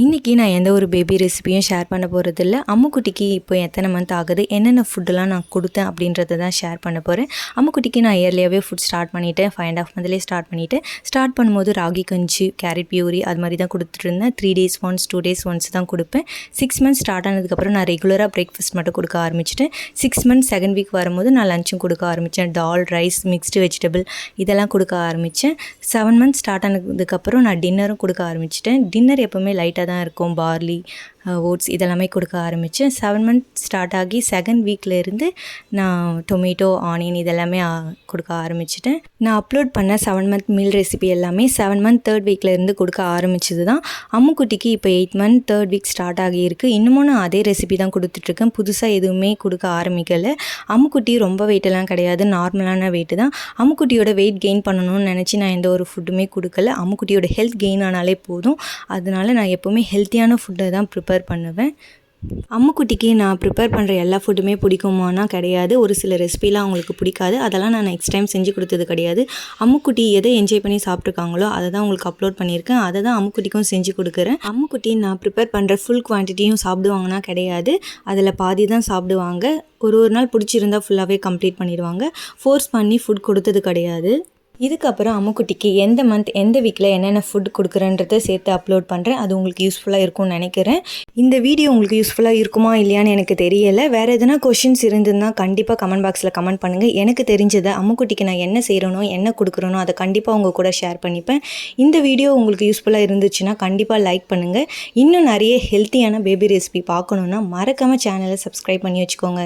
இன்றைக்கி நான் எந்த ஒரு பேபி ரெசிபியும் ஷேர் பண்ண போகிறதில்ல. அம்முக்குட்டிக்கு இப்போ எத்தனை மந்த் ஆகுது, என்னென்ன ஃபுட்டெல்லாம் நான் கொடுத்தேன் அப்படின்றத தான் ஷேர் பண்ண போகிறேன். அம்முக்குட்டிக்கு நான் இயர்லியாகவே ஃபுட் ஸ்டார்ட் பண்ணிவிட்டேன். 5.5 மந்த்லேயே ஸ்டார்ட் பண்ணிவிட்டேன். ஸ்டார்ட் பண்ணும்போது ராகி கஞ்சி, கேரட் பியூரி அது மாதிரி தான் கொடுத்துட்ருந்தேன். 3 days ஒன்ஸ் 2 days ஒன்ஸ் தான் கொடுப்பேன். 6 months ஸ்டார்ட் ஆனதுக்கப்புறம் நான் ரெகுலராக பிரேக்ஃபாஸ்ட் மட்டும் கொடுக்க ஆரம்பிச்சிட்டேன். 6 months செகண்ட் வீக் வரும்போது நான் லஞ்சும் கொடுக்க ஆரம்பித்தேன். டால், ரைஸ், மிக்ஸ்டு வெஜிடபிள் இதெல்லாம் கொடுக்க ஆரம்பித்தேன். 7 months ஸ்டார்ட் ஆனதுக்கப்புறம் நான் டின்னரும் கொடுக்க ஆரம்பிச்சிட்டேன். டின்னர் எப்போவுமே லைட்டாக தான் இருக்கும். பார்லி, ஓட்ஸ் இதெல்லாமே கொடுக்க ஆரம்பித்தேன். 7 months ஸ்டார்ட் ஆகி செகண்ட் வீக்லேருந்து நான் டொமேட்டோ, ஆனியன் இதெல்லாமே கொடுக்க ஆரம்பிச்சிட்டேன். நான் அப்லோட் பண்ண 7 month மீல் ரெசிபி எல்லாமே 7 month தேர்ட் வீக்லேருந்து கொடுக்க ஆரம்பிச்சது தான். அம்முக்குட்டிக்கு இப்போ 8 month தேர்ட் வீக் ஸ்டார்ட் ஆகியிருக்கு. இன்னமும் நான் அதே ரெசிபி தான் கொடுத்துட்ருக்கேன். புதுசாக எதுவுமே கொடுக்க ஆரம்பிக்கலை. அம்முக்குட்டி ரொம்ப வெயிட்டெல்லாம் கிடையாது, நார்மலான வெயிட்டு தான். அம்முக்குட்டியோட வெயிட் கெயின் பண்ணணும்னு நினச்சி நான் எந்த ஒரு ஃபுட்டுமே கொடுக்கல. அம்முக்குட்டியோட ஹெல்த் கெயின் ஆனாலே போதும். அதனால நான் எப்போவுமே ஹெல்த்தியான ஃபுட்டை தான் ப்ரிப்பேர் பண்ணுவேன். அம்முக்குட்டிக்கு நான் ப்ரிப்பேர் பண்ணுற எல்லா ஃபுட்டுமே பிடிக்குமானா கிடையாது. ஒரு சில ரெசிபிலாம் அவங்களுக்கு பிடிக்காது. அதெல்லாம் நான் நெக்ஸ்ட் டைம் செஞ்சு கொடுத்தது கிடையாது. அம்முக்குட்டி எதை என்ஜாய் பண்ணி சாப்பிட்ருக்காங்களோ அதை தான் உங்களுக்கு அப்லோட் பண்ணியிருக்கேன். அதை தான் அம்முக்குட்டிக்கும் செஞ்சு கொடுக்குறேன். அம்முக்குட்டி நான் ப்ரிப்பேர் பண்ணுற ஃபுல் குவான்டிட்டியும் சாப்பிடுவாங்கன்னா கிடையாது. அதில் பாதி தான் சாப்பிடுவாங்க. ஒரு நாள் பிடிச்சிருந்தா ஃபுல்லாகவே கம்ப்ளீட் பண்ணிடுவாங்க. ஃபோர்ஸ் பண்ணி ஃபுட் கொடுத்தது கிடையாது. இதுக்கப்புறம் அம்முக்குட்டிக்கு எந்த மந்த் எந்த வீக்கில் என்னென்ன ஃபுட் கொடுக்குறேன்றதை சேர்த்து அப்லோட் பண்ணுறேன். அது உங்களுக்கு யூஸ்ஃபுல்லாக இருக்கும்னு நினைக்கிறேன். இந்த வீடியோ உங்களுக்கு யூஸ்ஃபுல்லாக இருக்குமா இல்லையான்னு எனக்கு தெரியலை. வேறு எதனா கொஷின்ஸ் இருந்ததுன்னா கண்டிப்பாக கமெண்ட் பாக்ஸில் கமெண்ட் பண்ணுங்கள். எனக்கு தெரிஞ்சதை அம்முக்குட்டிக்கு நான் என்ன செய்கிறனோ என்ன கொடுக்குறனோ அதை கண்டிப்பாக உங்கள் கூட ஷேர் பண்ணிப்பேன். இந்த வீடியோ உங்களுக்கு யூஸ்ஃபுல்லாக இருந்துச்சுன்னா கண்டிப்பாக லைக் பண்ணுங்கள். இன்னும் நிறைய ஹெல்த்தியான பேபி ரெசிபி பார்க்கணுன்னா மறக்காமல் சேனலை சப்ஸ்கிரைப் பண்ணி வச்சுக்கோங்க.